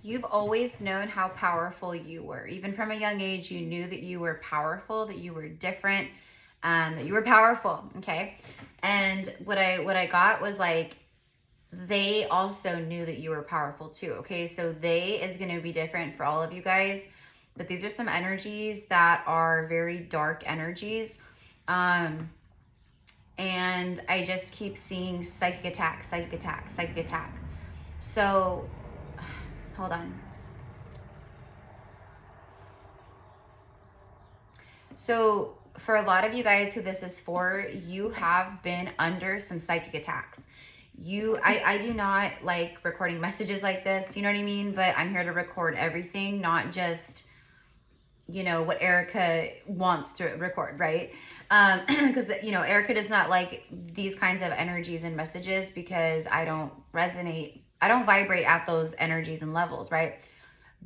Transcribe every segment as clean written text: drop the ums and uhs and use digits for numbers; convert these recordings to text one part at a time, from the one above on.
You've always known how powerful you were. Even from a young age, you knew that you were powerful, that you were different, that you were powerful, okay? And what I got was like, they also knew that you were powerful too, okay? So they is going to be different for all of you guys, but these are some energies that are very dark energies. And I just keep seeing psychic attack, psychic attack, psychic attack. So, hold on. So for a lot of you guys who this is for, you have been under some psychic attacks. I do not like recording messages like this, you know what I mean? But I'm here to record everything, not just, you know, what Erica wants to record, right? Because, you know, Erica does not like these kinds of energies and messages because I don't resonate, I don't vibrate at those energies and levels, right?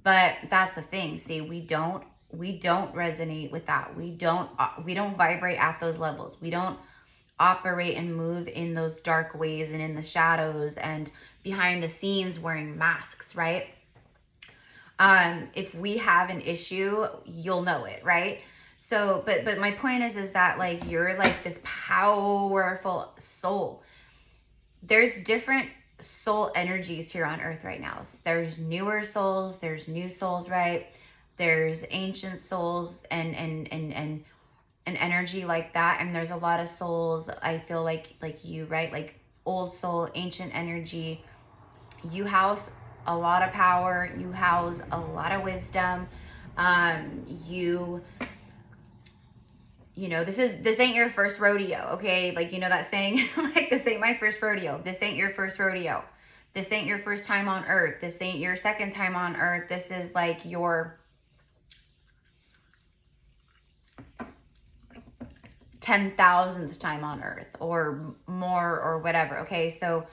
But that's the thing. See, we don't resonate with that. We don't vibrate at those levels. We don't operate and move in those dark ways and in the shadows and behind the scenes wearing masks, right? If we have an issue, you'll know it, right? So, but my point is that like, you're like this powerful soul. There's different soul energies here on earth right now. There's newer souls, there's new souls, right? There's ancient souls and an energy like that. And there's a lot of souls, I feel like you, right? Like old soul, ancient energy. You house a lot of power, you house a lot of wisdom. You know, this ain't your first rodeo, okay? Like, you know that saying, like, this ain't my first rodeo. This ain't your first rodeo. This ain't your first time on earth. This ain't your second time on earth. This is like your 10,000th time on earth or more or whatever, okay? So,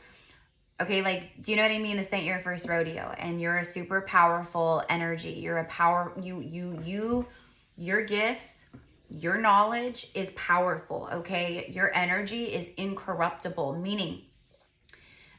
okay, like, do you know what I mean? This ain't your first rodeo, and you're a super powerful energy. You're a power, your gifts, your knowledge is powerful, okay? Your energy is incorruptible, meaning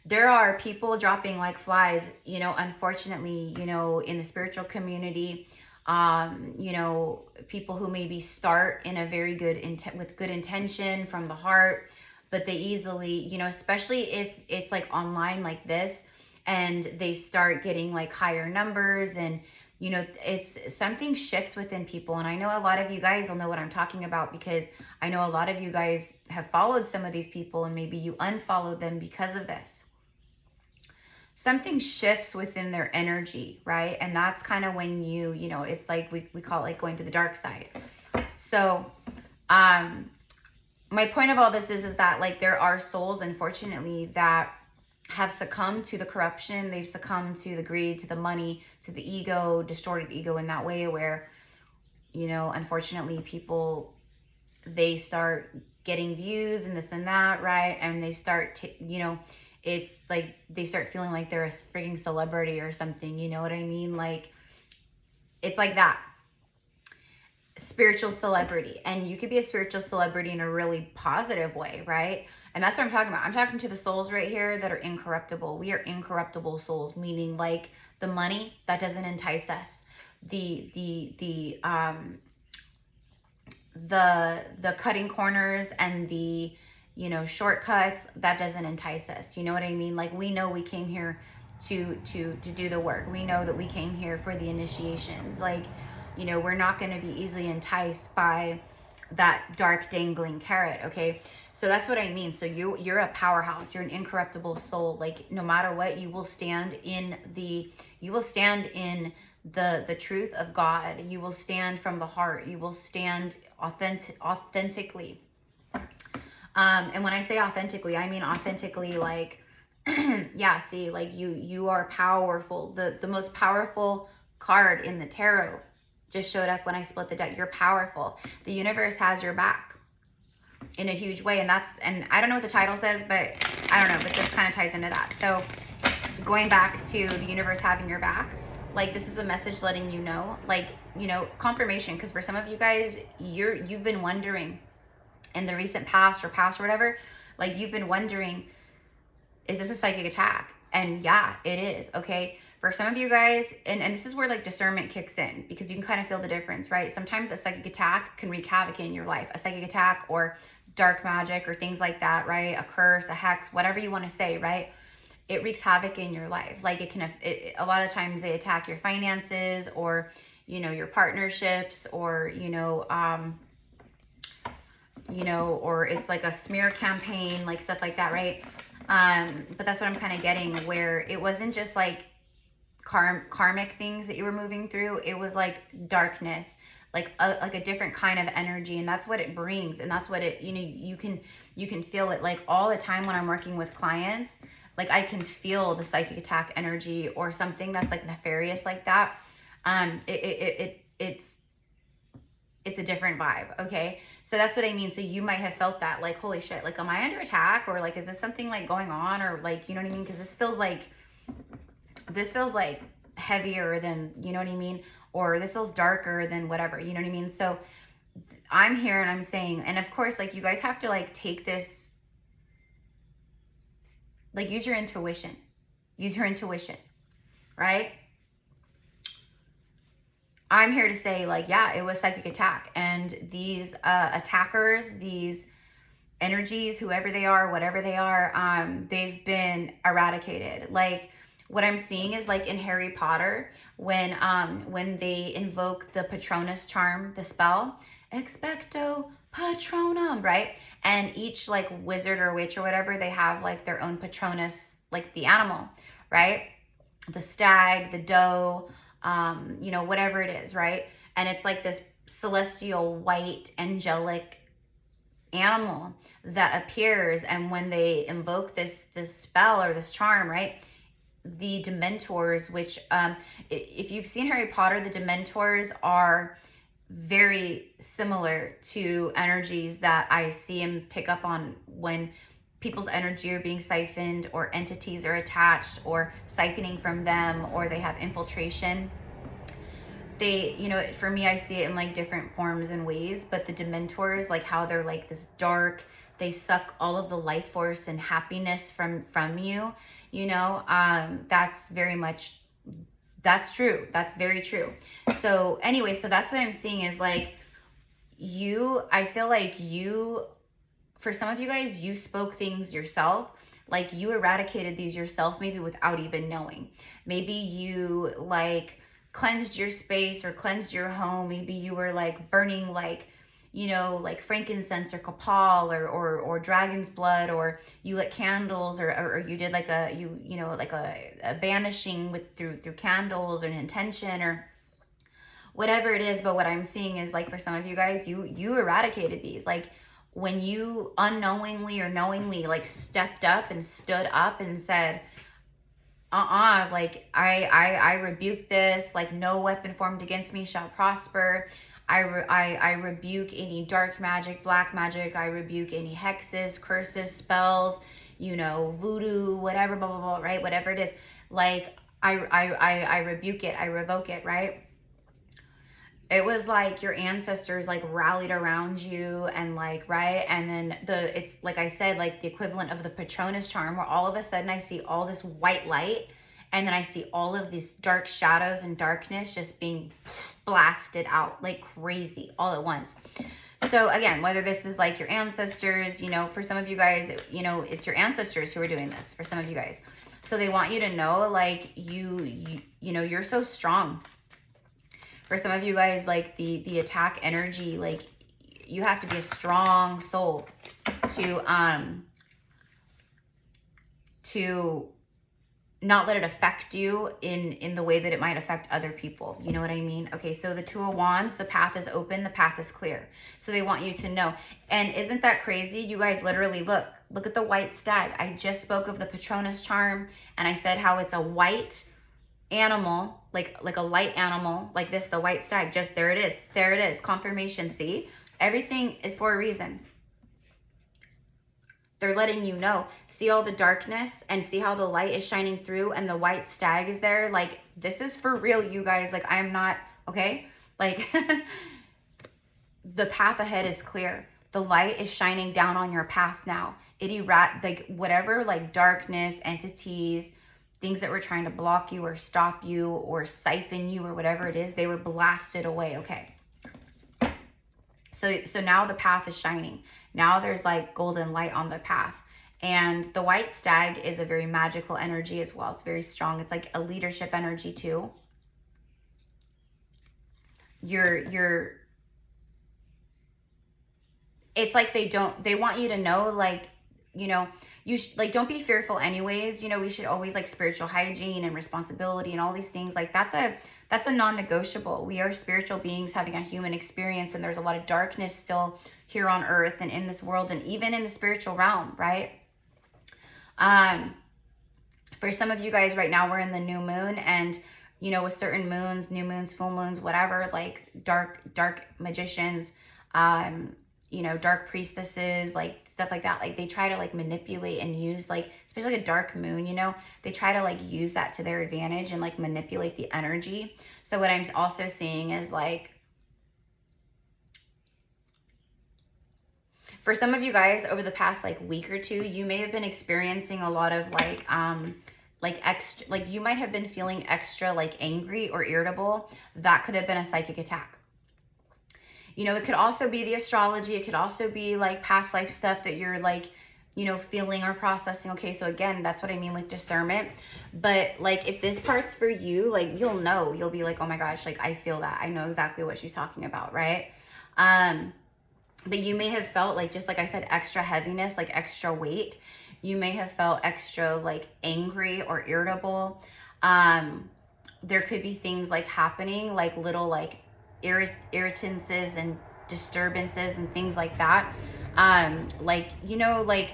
there are people dropping like flies, you know, unfortunately, you know, in the spiritual community, you know, people who maybe start in a very good with good intention from the heart, but they easily, you know, especially if it's like online like this and they start getting like higher numbers and, you know, it's something shifts within people. And I know a lot of you guys will know what I'm talking about because I know a lot of you guys have followed some of these people and maybe you unfollowed them because of this. Something shifts within their energy, right? And that's kind of when you know, it's like we call it like going to the dark side. So my point of all this is that like there are souls, unfortunately, that have succumbed to the corruption. They've succumbed to the greed, to the money, to the ego, distorted ego in that way where, you know, unfortunately people, they start getting views and this and that, right? And they start, you know, it's like they start feeling like they're a freaking celebrity or something, you know what I mean? Like, it's like that. Spiritual celebrity. And you could be a spiritual celebrity in a really positive way, right? And that's what I'm talking about. I'm talking to the souls right here that are incorruptible. We are incorruptible souls, meaning like the money, that doesn't entice us. The cutting corners and the, you know, shortcuts, that doesn't entice us. You know what I mean? Like, we know we came here to do the work. We know that we came here for the initiations. Like, you know, we're not going to be easily enticed by that dark dangling carrot, okay? So that's what I mean. So you're a powerhouse. You're an incorruptible soul. Like, no matter what, you will stand in the truth of God. You will stand from the heart. You will stand authentically. And when I say authentically, I mean authentically, like, yeah, see, like you are powerful. The most powerful card in the tarot just showed up when I split the deck. You're powerful. The universe has your back in a huge way. And I don't know what the title says, but I don't know, but this kind of ties into that. So going back to the universe having your back, like, this is a message letting you know, like, you know, confirmation. Because for some of you guys, you've been wondering in the recent past or whatever, like, you've been wondering, is this a psychic attack? And yeah, it is, okay? For some of you guys, and this is where like discernment kicks in, because you can kind of feel the difference, right? Sometimes a psychic attack can wreak havoc in your life. A psychic attack or dark magic or things like that, right? A curse, a hex, whatever you want to say, right? It wreaks havoc in your life. Like it can, a lot of times they attack your finances, or, you know, your partnerships, or, or it's like a smear campaign, like stuff like that, right? But that's what I'm kind of getting, where it wasn't just like karmic things that you were moving through. It was like darkness, like a different kind of energy, and that's what it brings, and that's what it, you can feel it like all the time when I'm working with clients. Like I can feel the psychic attack energy or something that's like nefarious like that. It's a different vibe, okay? So that's what I mean. So you might have felt that, like, holy shit, like, am I under attack? Or like, is this something like going on? Or like, you know what I mean? Because this feels like heavier than, you know what I mean? Or this feels darker than whatever, you know what I mean? So I'm here and I'm saying, and of course, like, you guys have to like take this, like, use your intuition, right? I'm here to say, like, yeah, it was psychic attack. And these attackers, these energies, whoever they are, whatever they are, they've been eradicated. Like, what I'm seeing is like in Harry Potter, when they invoke the Patronus charm, the spell, Expecto Patronum, right? And each like wizard or witch or whatever, they have like their own Patronus, like the animal, right? The stag, the doe, whatever it is, right? And it's like this celestial white angelic animal that appears, and when they invoke this spell or this charm, right, the Dementors, which if you've seen Harry Potter, the Dementors are very similar to energies that I see and pick up on when people's energy are being siphoned, or entities are attached or siphoning from them, or they have infiltration. They, for me, I see it in like different forms and ways, but the Dementors, like how they're like this dark, they suck all of the life force and happiness from you, that's true. That's very true. So anyway, so that's what I'm seeing is like I feel like for some of you guys, you spoke things yourself, like you eradicated these yourself, maybe without even knowing. Maybe you like cleansed your space or cleansed your home. Maybe you were like burning like frankincense or copal or dragon's blood, or you lit candles, or you did like a banishing through candles, or an intention, or whatever it is. But what I'm seeing is like for some of you guys, you eradicated these, like when you unknowingly or knowingly like stepped up and stood up and said, like I rebuke this, like no weapon formed against me shall prosper. I rebuke any dark magic, black magic. I rebuke any hexes, curses, spells, voodoo, whatever, blah, blah, blah, right? Whatever it is. Like I rebuke it, I revoke it, right? It was like your ancestors like rallied around you, and like, right? And then it's like I said, like the equivalent of the Patronus charm, where all of a sudden I see all this white light, and then I see all of these dark shadows and darkness just being blasted out like crazy all at once. So again, whether this is like your ancestors, for some of you guys, it's your ancestors who are doing this for some of you guys. So they want you to know, like you're so strong. For some of you guys, like the attack energy, like you have to be a strong soul to not let it affect you in the way that it might affect other people. You know what I mean? Okay, so the Two of Wands, the path is open, the path is clear. So they want you to know. And isn't that crazy? You guys literally look at the white stag. I just spoke of the Patronus charm, and I said how it's a white animal, like a light animal, like this, the white stag. Just there it is, confirmation. See, everything is for a reason. They're letting you know. See all the darkness, and see how the light is shining through, and the white stag is there. Like, this is for real, you guys. Like, I'm not, okay? Like, the path ahead is clear. The light is shining down on your path now. Like, whatever, like, darkness, entities, things that were trying to block you or stop you or siphon you or whatever it is, they were blasted away. Okay. So now the path is shining. Now there's like golden light on the path. And the white stag is a very magical energy as well. It's very strong. It's like a leadership energy too. It's like they want you to know, like, you know, like, don't be fearful anyways. You know, we should always like spiritual hygiene and responsibility and all these things. Like that's a non-negotiable. We are spiritual beings having a human experience, and there's a lot of darkness still here on earth and in this world and even in the spiritual realm, right? For some of you guys right now, we're in the new moon, and you know, with certain moons, new moons, full moons, whatever, like dark magicians, you know, dark priestesses, like stuff like that. Like they try to like manipulate and use, like, especially like a dark moon, you know, they try to like use that to their advantage and like manipulate the energy. So what I'm also seeing is like, for some of you guys over the past like week or two, you may have been experiencing a lot of like extra, like you might have been feeling extra like angry or irritable. That could have been a psychic attack. You know, it could also be the astrology. It could also be like past life stuff that you're like, you know, feeling or processing. Okay, so again, that's what I mean with discernment. But like, if this part's for you, like, you'll know, you'll be like, oh my gosh, like I feel that. I know exactly what she's talking about, right? But you may have felt like, just like I said, extra heaviness, like extra weight. You may have felt extra like angry or irritable. There could be things like happening, like little like irritances and disturbances and things like that. Like, you know, like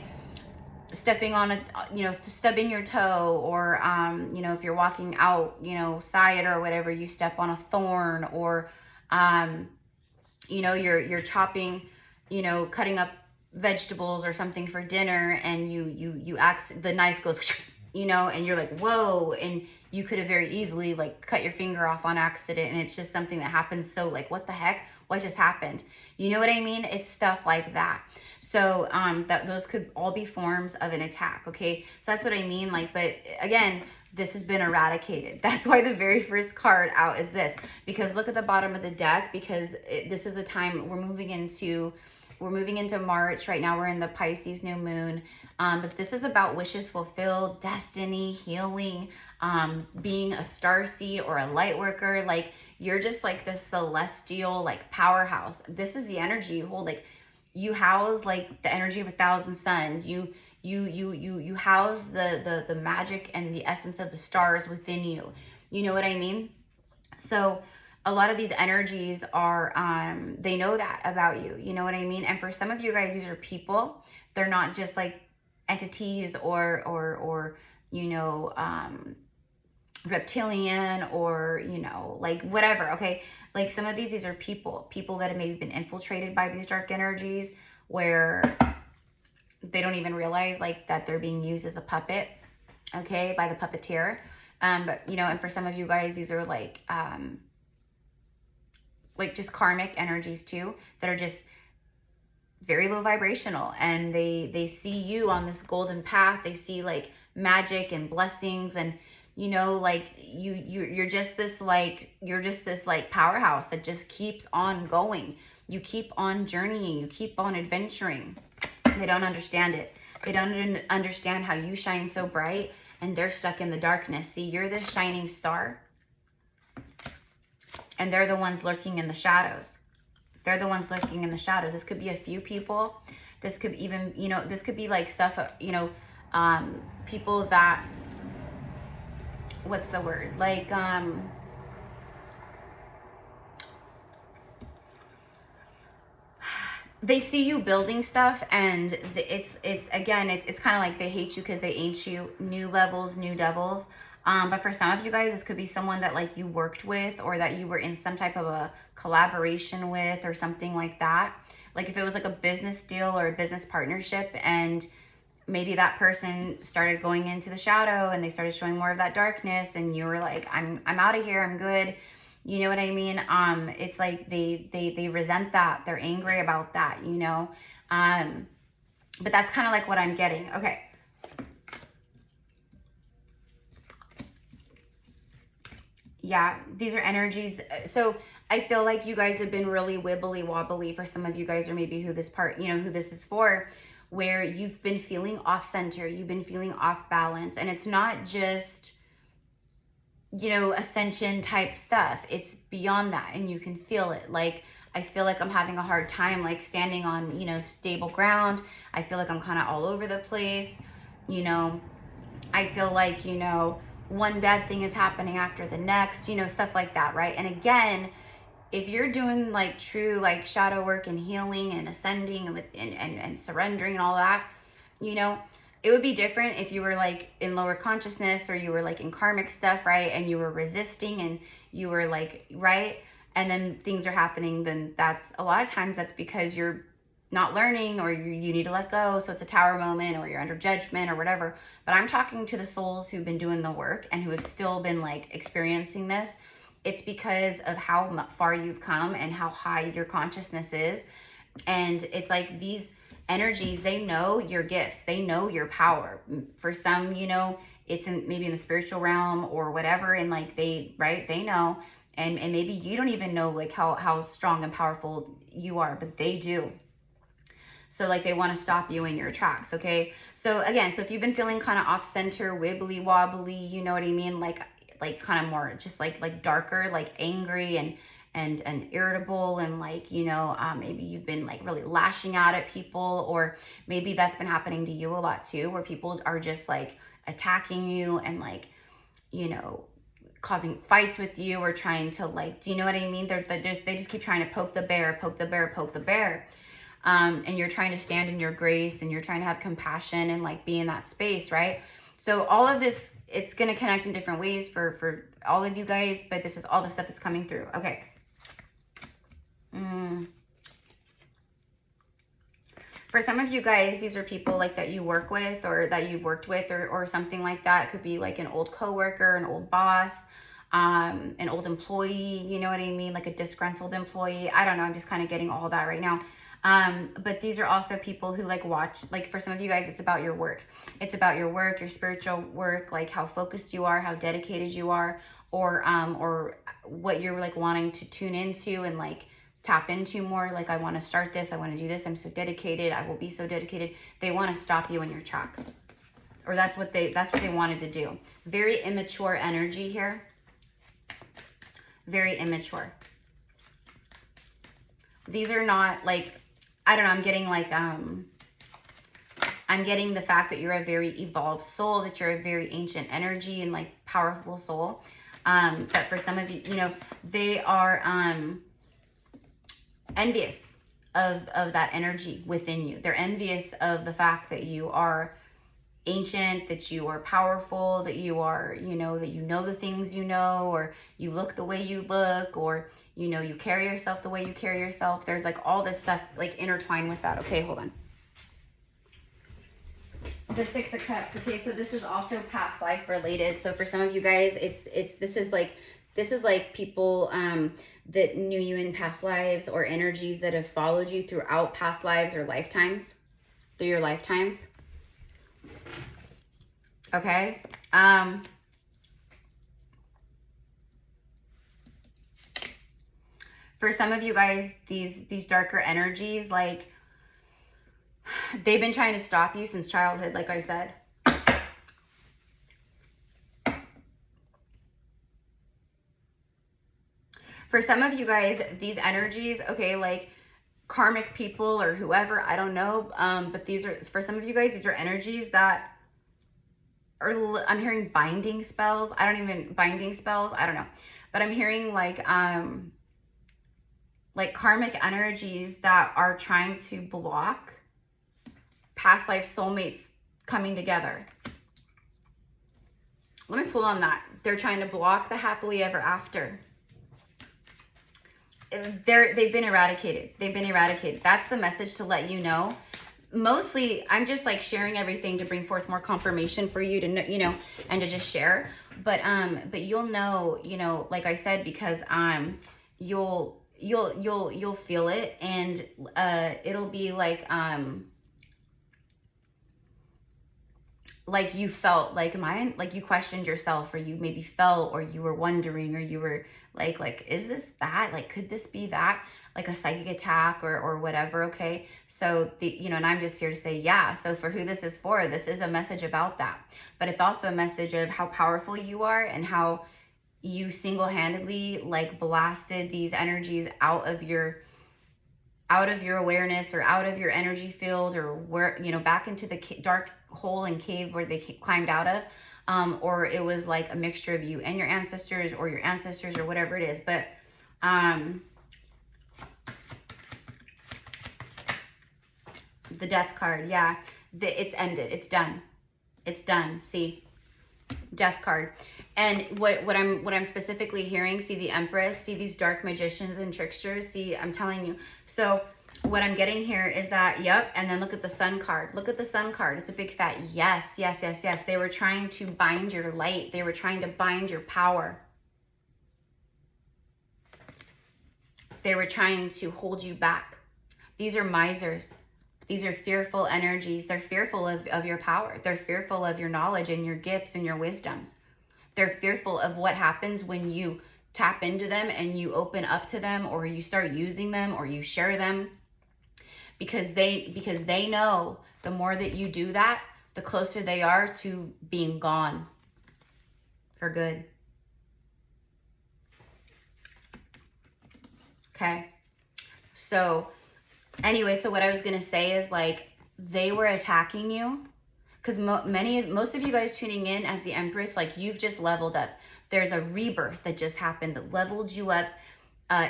stepping on a, you know, stubbing your toe, or, you know, if you're walking out, you know, side or whatever, you step on a thorn, or, you know, you're chopping, you know, cutting up vegetables or something for dinner, and the knife goes, you know, and you're like, whoa, and you could have very easily like cut your finger off on accident, and it's just something that happens. So like, what the heck? What just happened? You know what I mean? It's stuff like that. So those could all be forms of an attack. Okay, so that's what I mean. Like, but again, this has been eradicated. That's why the very first card out is this, because look at the bottom of the deck, because this is a time we're moving into March. Right now we're in the Pisces new moon. But this is about wishes fulfilled, destiny, healing, being a starseed or a light worker. Like, you're just like this celestial like powerhouse. This is the energy you hold. Like, you house like the energy of 1,000 suns. You house the magic and the essence of the stars within you. You know what I mean? So a lot of these energies are, they know that about you. You know what I mean? And for some of you guys, these are people. They're not just like entities or you know, reptilian, or, you know, like whatever. Okay. Like some of these are people that have maybe been infiltrated by these dark energies, where they don't even realize like that they're being used as a puppet, okay, by the puppeteer. But you know, and for some of you guys, these are like just karmic energies too, that are just very low vibrational, and they see you on this golden path. They see like magic and blessings, and you know, like you're just this like powerhouse that just keeps on going. You keep on journeying, you keep on adventuring. They don't understand it. They don't understand how you shine so bright and they're stuck in the darkness. See, you're the shining star, and they're the ones lurking in the shadows. They're the ones lurking in the shadows. This could be a few people. This could even, you know, this could be like stuff, you know, people that, what's the word? Like, they see you building stuff, and it's again, it's kind of like they hate you because they ain't you. New levels, new devils. But for some of you guys, this could be someone that like you worked with, or that you were in some type of a collaboration with, or something like that. Like if it was like a business deal or a business partnership, and maybe that person started going into the shadow and they started showing more of that darkness, and you were like, I'm out of here, I'm good. You know what I mean? It's like they resent that. They're angry about that, you know? But that's kind of like what I'm getting. Okay. Yeah, these are energies. So I feel like you guys have been really wibbly wobbly for some of you guys, or maybe who this part, you know, who this is for, where you've been feeling off center, you've been feeling off balance. And it's not just, you know, ascension type stuff. It's beyond that, and you can feel it. Like, I feel like I'm having a hard time, like, standing on, you know, stable ground. I feel like I'm kind of all over the place. You know, I feel like, you know, one bad thing is happening after the next, you know, stuff like that, right? And again, if you're doing like true like shadow work and healing and ascending and and surrendering and all that, you know, it would be different if you were like in lower consciousness, or you were like in karmic stuff, right? And you were resisting, and you were like, right? And then things are happening, then that's a lot of times that's because you're not learning, or you need to let go. So it's a tower moment, or you're under judgment or whatever. But I'm talking to the souls who've been doing the work and who have still been like experiencing this. It's because of how far you've come and how high your consciousness is. And it's like these energies, they know your gifts, they know your power. For some, you know, it's in maybe in the spiritual realm or whatever, and like they, right, they know. And maybe you don't even know like how strong and powerful you are, but they do. So like they want to stop you in your tracks, okay? So again, so if you've been feeling kind of off center, wibbly wobbly, you know what I mean? Like kind of more just like darker, like angry and irritable, and like, you know, maybe you've been like really lashing out at people, or maybe that's been happening to you a lot too, where people are just like attacking you and like, you know, causing fights with you, or trying to like, do you know what I mean? They just keep trying to poke the bear, poke the bear, poke the bear. And you're trying to stand in your grace, and you're trying to have compassion and like be in that space, right? So all of this, it's going to connect in different ways for all of you guys, but this is all the stuff that's coming through. Okay. For some of you guys, these are people like that you work with, or that you've worked with, or something like that. It could be like an old coworker, an old boss, an old employee, you know what I mean? Like a disgruntled employee. I don't know. I'm just kind of getting all that right now. But these are also people who like watch, like for some of you guys, it's about your work. It's about your work, your spiritual work, like how focused you are, how dedicated you are, or what you're like wanting to tune into and like tap into more. Like, I want to start this. I want to do this. I'm so dedicated. I will be so dedicated. They want to stop you in your tracks, or that's what they wanted to do. Very immature energy here. Very immature. These are not like, I don't know, I'm getting like, I'm getting the fact that you're a very evolved soul, that you're a very ancient energy and like powerful soul. But for some of you, you know, they are envious of that energy within you. They're envious of the fact that you are ancient, that you are powerful, that you are, you know the things you know, or you look the way you look, or, you know, you carry yourself the way you carry yourself. There's like all this stuff like intertwined with that. Okay, hold on. The Six of Cups. Okay, so this is also past life related. So for some of you guys, this is like people that knew you in past lives, or energies that have followed you throughout past lives or lifetimes, through your lifetimes. Okay. For some of you guys, these darker energies, like, they've been trying to stop you since childhood, like I said. For some of you guys, these energies, okay, like karmic people or whoever, I don't know, but these are, for some of you guys, these are energies that are, I'm hearing binding spells. Binding spells, I don't know. But I'm hearing like karmic energies that are trying to block past life soulmates coming together. Let me pull on that. They're trying to block the happily ever after. They've been eradicated. They've been eradicated. That's the message to let you know. Mostly, I'm just like sharing everything to bring forth more confirmation for you to know, you know, and to just share. But you'll know, you know, like I said, because you'll feel it, and it'll be like like you felt like, like you questioned yourself, or you maybe felt, or you were wondering, or you were like, is this that? Like, could this be that? Like a psychic attack or whatever, okay? So and I'm just here to say, yeah. So for who this is for, this is a message about that. But it's also a message of how powerful you are and how you single-handedly like blasted these energies out of your awareness, or out of your energy field, or where, back into the dark hole and cave where they climbed out of. Or it was like a mixture of you and your ancestors, or your ancestors, or whatever it is. But the death card, yeah, it's ended, it's done. See, death card. And what I'm specifically hearing, see the Empress, see these dark magicians and tricksters, see, I'm telling you. So what I'm getting here is that, yep, and then look at the Sun card. Look at the Sun card. It's a big fat yes, yes, yes, yes. They were trying to bind your light. They were trying to bind your power. They were trying to hold you back. These are misers. These are fearful energies. They're fearful of your power. They're fearful of your knowledge and your gifts and your wisdoms. They're fearful of what happens when you tap into them and you open up to them, or you start using them, or you share them, because they know the more that you do that, the closer they are to being gone for good. Okay. So anyway, so what I was going to say is, like, they were attacking you because most of you guys tuning in as the Empress, like, you've just leveled up. There's a rebirth that just happened that leveled you up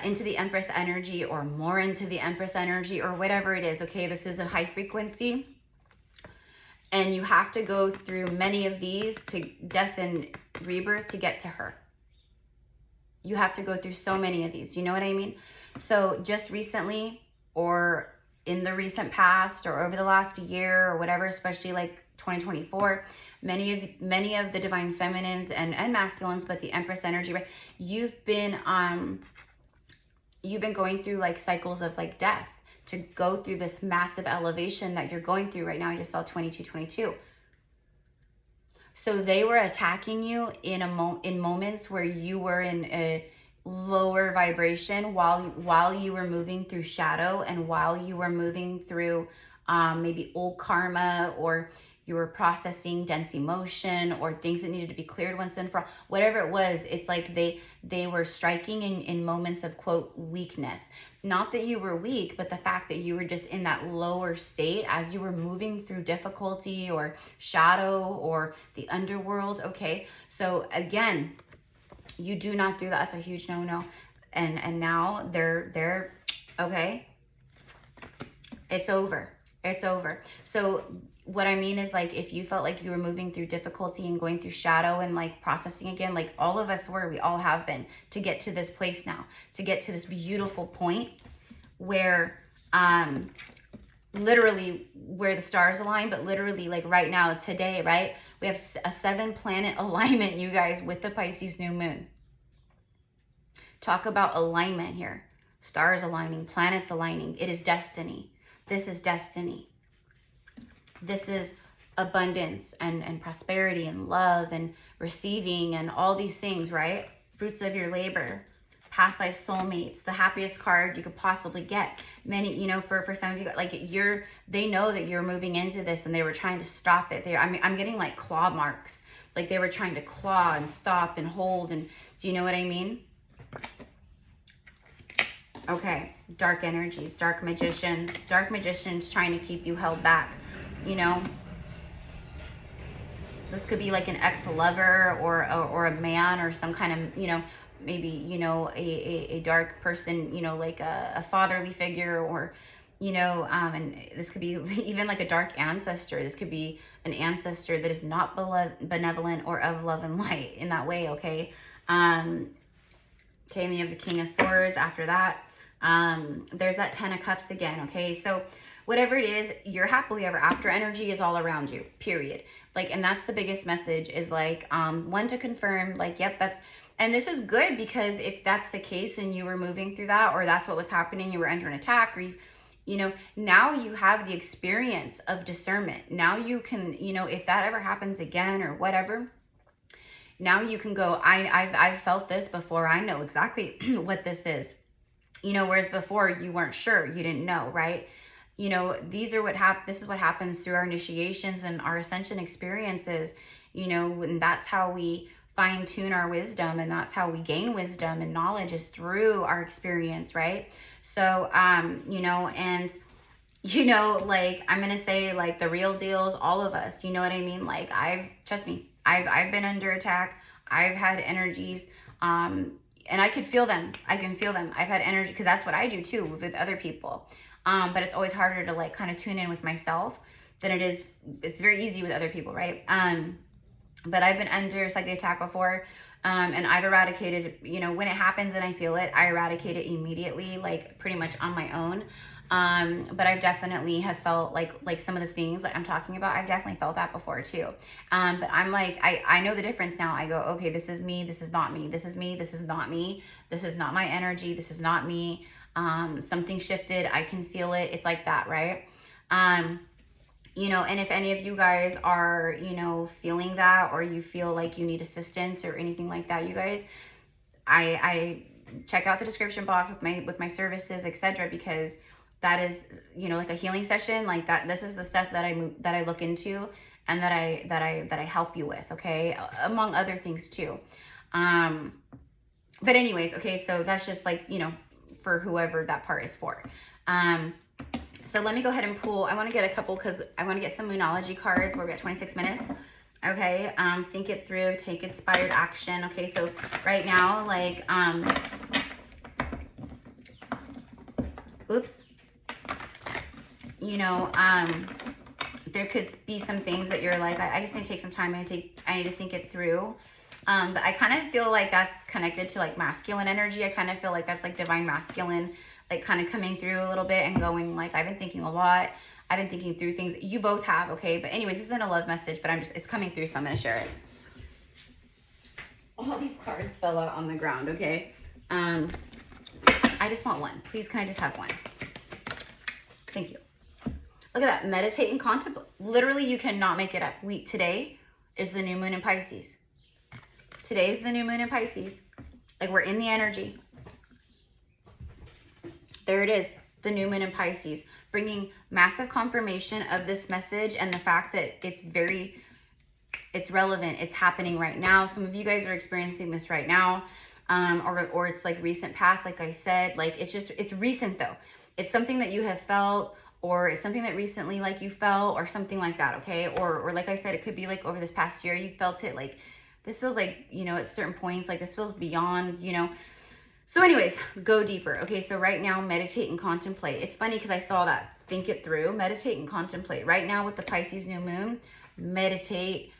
into the Empress energy, or more into the Empress energy, or whatever it is. Okay, this is a high frequency, and you have to go through many of these to death and rebirth to get to her. You have to go through so many of these. You know what I mean? So just recently, or in the recent past, or over the last year, or whatever, especially like 2024, many of the divine feminines and masculines, but the Empress energy, right? You've been going through like cycles of like death to go through this massive elevation that you're going through right now. I just saw 2222. So they were attacking you in moments where you were in a lower vibration, while you were moving through shadow, and while you were moving through maybe old karma, or you were processing dense emotion, or things that needed to be cleared once and for all. Whatever it was, it's like they were striking in moments of, quote, weakness. Not that you were weak, but the fact that you were just in that lower state as you were moving through difficulty, or shadow, or the underworld. Okay, so again, you do not do that. That's a huge no-no. And now they're okay. It's over. It's over. So what I mean is, like, if you felt like you were moving through difficulty and going through shadow and like processing again, like all of us were, we all have been, to get to this place now, to get to this beautiful point where literally where the stars align, but literally like right now, today, right? We have a 7-planet alignment, you guys, with the Pisces new moon. Talk about alignment here. Stars aligning, planets aligning. It is destiny. This is destiny. This is abundance and prosperity and love and receiving and all these things, right? Fruits of your labor, past life soulmates, the happiest card you could possibly get. Many, for some of you, like, they know that you're moving into this, and they were trying to stop it. I'm getting like claw marks, like they were trying to claw and stop and hold. And do you know what I mean? Okay, dark energies, dark magicians trying to keep you held back. This could be like an ex-lover, or a man, or some kind of, maybe, a dark person, like a fatherly figure, or, and this could be even like a dark ancestor. This could be an ancestor that is not benevolent or of love and light in that way, okay? Okay, and then you have the King of Swords after that. There's that 10 of Cups again, okay? So whatever it is, your happily ever after energy is all around you, period. Like, and that's the biggest message, is like, one, to confirm, like, yep, and this is good, because if that's the case and you were moving through that, or that's what was happening, you were under an attack, or You know, now you have the experience of discernment. Now you can, you know, if that ever happens again or whatever, now you can go, I've felt this before. I know exactly what this is. You know, whereas before you weren't sure, you didn't know, right? You know, this is what happens through our initiations and our ascension experiences, you know, and that's how we fine tune our wisdom, and that's how we gain wisdom and knowledge, is through our experience, right? So, you know, and, you know, like, I'm going to say, like, the real deals, all of us, you know what I mean? Like, trust me, I've been under attack. I've had energies, and I could feel them. I can feel them. I've had energy, because that's what I do too with other people. But it's always harder to, like, kind of tune in with myself than it is. It's very easy with other people, right? But I've been under psychic attack before. And I've eradicated, you know, when it happens and I feel it, I eradicate it immediately, like, pretty much on my own. But I've definitely have felt like some of the things that I'm talking about, I've definitely felt that before too. But I'm like, I know the difference now. I go, okay, this is me. This is not me. This is me. This is not me. This is not my energy. This is not me. Something shifted. I can feel it. It's like that. Right. You know, and if any of you guys are, you know, feeling that, or you feel like you need assistance or anything like that, you guys, I check out the description box with my services, etc., because that is, you know, like a healing session like that. This is the stuff that I look into, and that I help you with, okay, among other things too. But anyways, okay, so that's just, like, you know, for whoever that part is for. So let me go ahead and pull. I want to get a couple, because I want to get some Moonology cards. We're at 26 minutes. Okay. Think it through. Take inspired action. Okay. So right now, like, oops. You know, there could be some things that you're like, I just need to take some time. I need to think it through. But I kind of feel like that's connected to, like, masculine energy. I kind of feel like that's, like, divine masculine, like, kind of coming through a little bit and going, like, I've been thinking a lot. I've been thinking through things. You both have, okay? But anyways, this isn't a love message, but it's coming through, so I'm going to share it. All these cards fell out on the ground, okay? I just want one. Please, can I just have one? Thank you. Look at that. Meditate and contemplate. Literally, you cannot make it up. Today is the new moon in Pisces. Today is the new moon in Pisces. Like, we're in the energy. There it is, the new moon in Pisces, bringing massive confirmation of this message, and the fact that it's relevant. It's happening right now. Some of you guys are experiencing this right now, or it's, like, recent past, like I said. Like, it's recent though. It's something that you have felt, or it's something that recently, like, you felt, or something like that, okay? Or like I said, it could be, like, over this past year you felt it. Like, this feels like, you know, at certain points, like, this feels beyond, you know. So anyways, go deeper. Okay, so right now, meditate and contemplate. It's funny because I saw that. Think it through. Meditate and contemplate. Right now with the Pisces new moon, meditate.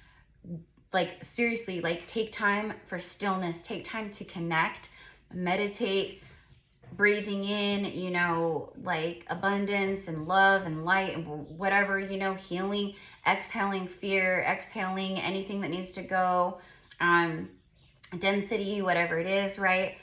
Like, seriously, like, take time for stillness. Take time to connect. Meditate. Breathing in, you know, like, abundance and love and light and whatever, you know, healing. Exhaling fear. Exhaling anything that needs to go. Density, whatever it is, right?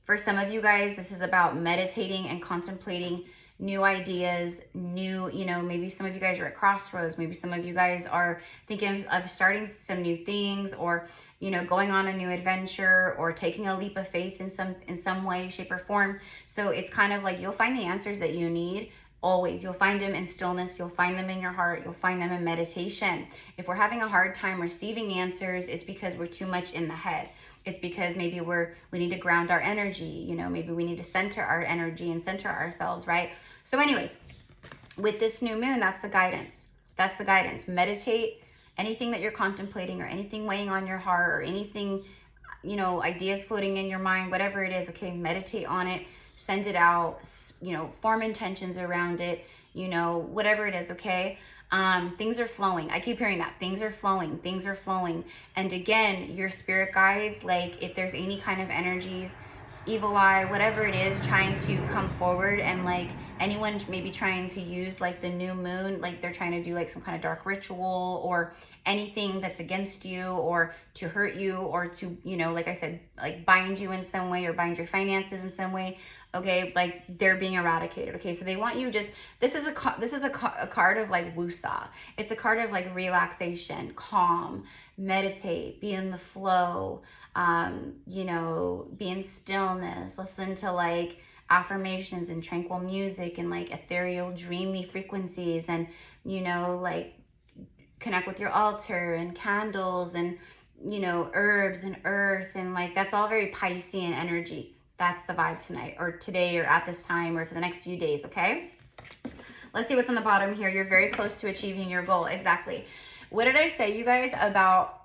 For some of you guys, this is about meditating and contemplating new ideas, new, you know, maybe some of you guys are at crossroads. Maybe some of you guys are thinking of starting some new things, or, you know, going on a new adventure, or taking a leap of faith in some way, shape, or form. So it's kind of like, you'll find the answers that you need. Always. You'll find them in stillness. You'll find them in your heart. You'll find them in meditation. If we're having a hard time receiving answers, it's because we're too much in the head. It's because maybe we need to ground our energy. You know, maybe we need to center our energy and center ourselves, right? So anyways, with this new moon, that's the guidance. That's the guidance. Meditate. Anything that you're contemplating, or anything weighing on your heart, or anything, you know, ideas floating in your mind, whatever it is, okay, meditate on it. Send it out, you know, form intentions around it, you know, whatever it is, okay? Things are flowing. I keep hearing that. Things are flowing. Things are flowing. And again, your spirit guides, like, if there's any kind of energies, evil eye, whatever it is, trying to come forward and, like, anyone maybe trying to use like the new moon, like they're trying to do like some kind of dark ritual or anything that's against you or to hurt you or to, you know, like I said, like bind you in some way or bind your finances in some way. Okay, like they're being eradicated. Okay, so they want you just, this is a card of like wusa. It's a card of like relaxation, calm, meditate, be in the flow, you know, be in stillness, listen to like affirmations and tranquil music and like ethereal dreamy frequencies, and you know, like connect with your altar and candles and, you know, herbs and earth, and like that's all very Piscean energy. That's the vibe tonight or today or at this time or for the next few days. Okay, let's see what's on the bottom here. You're very close to achieving your goal. Exactly. What did I say, you guys, about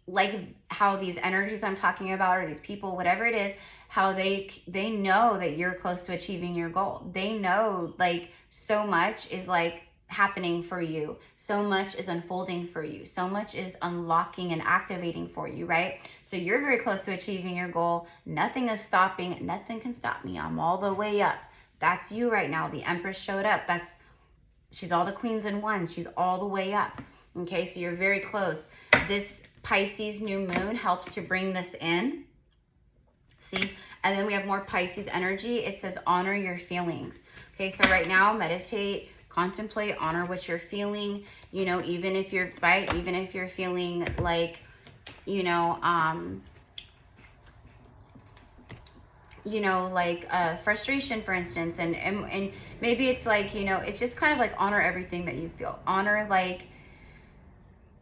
like how these energies I'm talking about, or these people, whatever it is, how they know that you're close to achieving your goal. They know like so much is like happening for you. So much is unfolding for you. So much is unlocking and activating for you, right? So you're very close to achieving your goal. Nothing is stopping. Nothing can stop me. I'm all the way up. That's you right now. The Empress showed up. She's all the queens in one. She's all the way up. Okay, so you're very close. This Pisces new moon helps to bring this in. See? And then we have more Pisces energy. It says honor your feelings. Okay, so right now, meditate, contemplate, honor what you're feeling. You know, even if you're, right? Even if you're feeling like, you know, like frustration, for instance, and maybe it's like, you know, it's just kind of like honor everything that you feel. Honor like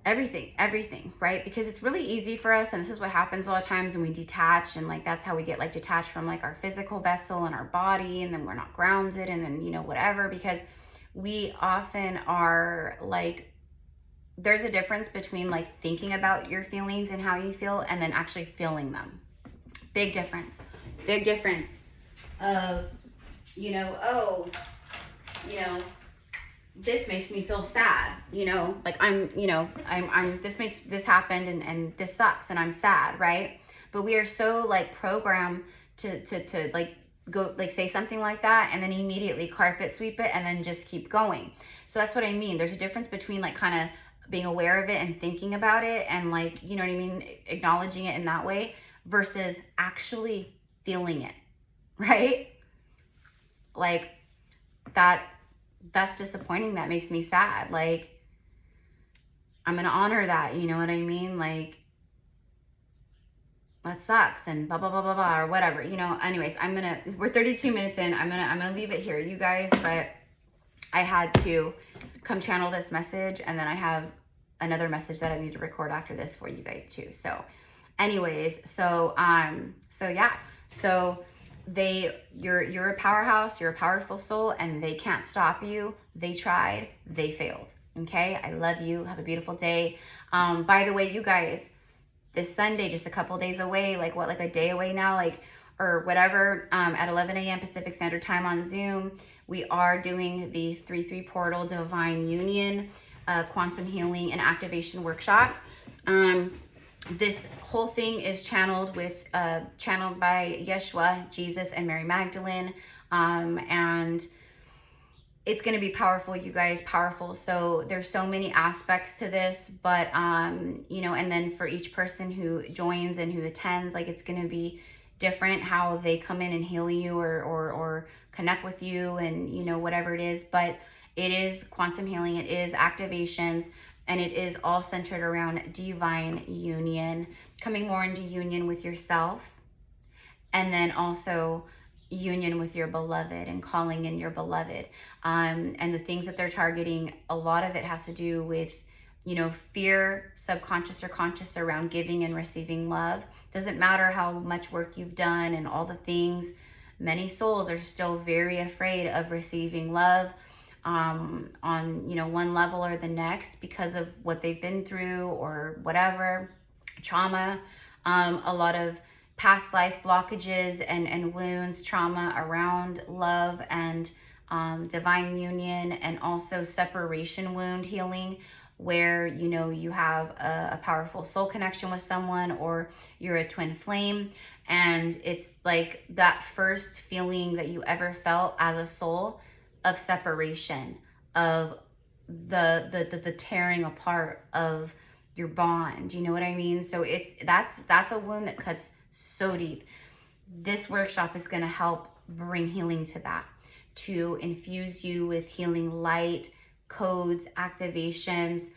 everything, right? Because it's really easy for us, and this is what happens a lot of times when we detach, and like that's how we get like detached from like our physical vessel and our body, and then we're not grounded, and then, you know, whatever, because we often are like, there's a difference between like thinking about your feelings and how you feel and then actually feeling them. Big difference of, you know, oh, you know, this makes me feel sad, you know, like I'm this happened and this sucks and I'm sad, right? But we are so like programmed to like go like say something like that and then immediately carpet sweep it and then just keep going. So that's what I mean. There's a difference between like kind of being aware of it and thinking about it and like, you know what I mean, acknowledging it in that way versus actually feeling it, right? Like that's disappointing. That makes me sad. Like, I'm going to honor that. You know what I mean? Like, that sucks and blah, blah, blah, blah, blah, or whatever, you know. Anyways, we're 32 minutes in. I'm going to leave it here, you guys, but I had to come channel this message. And then I have another message that I need to record after this for you guys too. So anyways, so yeah, so you're a powerhouse, you're a powerful soul, and they can't stop you. They tried, they failed. Okay, I love you. Have a beautiful day. By the way, you guys, this Sunday, just a couple days away, like what, like a day away now, like, or whatever, at 11 a.m. Pacific Standard Time on Zoom, we are doing the 3-3 Portal Divine Union Quantum Healing and Activation Workshop. This whole thing is channeled by Yeshua, Jesus, and Mary Magdalene. And it's going to be powerful, you guys, powerful. So there's so many aspects to this, but, you know, and then for each person who joins and who attends, like it's going to be different how they come in and heal you or connect with you and, you know, whatever it is. But it is quantum healing. It is activations. And it is all centered around divine union, coming more into union with yourself, and then also union with your beloved and calling in your beloved. And the things that they're targeting, a lot of it has to do with, you know, fear, subconscious or conscious, around giving and receiving love. Doesn't matter how much work you've done and all the things, many souls are still very afraid of receiving love. On, you know, one level or the next because of what they've been through or whatever, trauma, a lot of past life blockages and wounds, trauma around love and divine union, and also separation wound healing where, you know, you have a powerful soul connection with someone, or you're a twin flame, and it's like that first feeling that you ever felt as a soul of separation, of the tearing apart of your bond. You know what I mean? So that's a wound that cuts so deep. This workshop is going to help bring healing to that, to infuse you with healing light, codes, activations,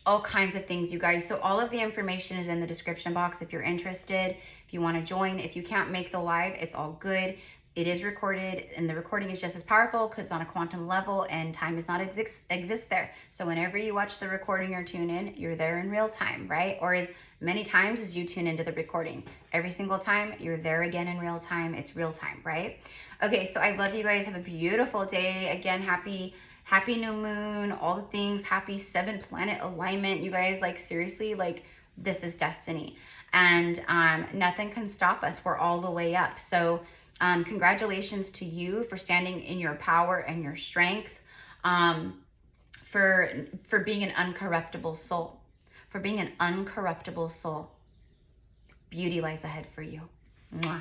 all kinds of things, you guys. So all of the information is in the description box if you're interested, if you want to join. If you can't make the live, it's all good. It is recorded, and the recording is just as powerful because it's on a quantum level and time does not exist there. So whenever you watch the recording or tune in, you're there in real time, right? Or as many times as you tune into the recording, every single time you're there again in real time. It's real time, right? Okay, so I love you guys. Have a beautiful day. Again, happy new moon, all the things. Happy 7-planet alignment, you guys. Like, seriously, like, this is destiny, and nothing can stop us. We're all the way up. So congratulations to you for standing in your power and your strength, for being an uncorruptible soul, for being an uncorruptible soul. Beauty lies ahead for you. Mwah.